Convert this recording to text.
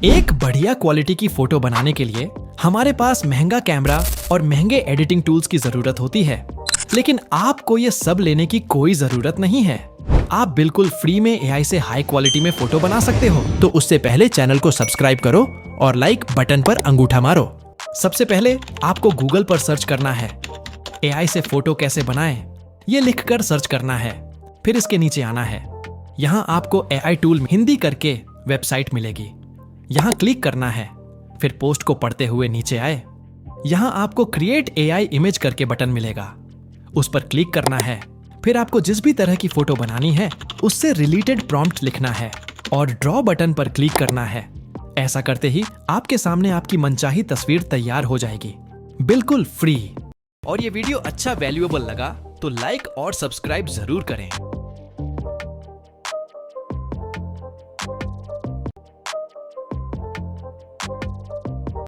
एक बढ़िया क्वालिटी की फोटो बनाने के लिए हमारे पास महंगा कैमरा और महंगे एडिटिंग टूल्स की जरूरत होती है, लेकिन आपको ये सब लेने की कोई जरूरत नहीं है। आप बिल्कुल फ्री में एआई से हाई क्वालिटी में फोटो बना सकते हो। तो उससे पहले चैनल को सब्सक्राइब करो और लाइक बटन पर अंगूठा मारो। सबसे पहले आपको गूगल पर सर्च करना है, एआई से फोटो कैसे बनाएं, ये लिखकर सर्च करना है। फिर इसके नीचे आना है। यहाँ आपको एआई टूल हिंदी करके वेबसाइट मिलेगी। यहाँ क्लिक करना है। फिर पोस्ट को पढ़ते हुए नीचे आए। यहाँ आपको क्रिएट एआई इमेज करके बटन मिलेगा, उस पर क्लिक करना है। फिर आपको जिस भी तरह की फोटो बनानी है उससे रिलेटेड प्रॉम्प्ट लिखना है और ड्रॉ बटन पर क्लिक करना है। ऐसा करते ही आपके सामने आपकी मनचाही तस्वीर तैयार हो जाएगी, बिल्कुल फ्री। और ये वीडियो अच्छा वैल्यूएबल लगा तो लाइक और सब्सक्राइब जरूर करें।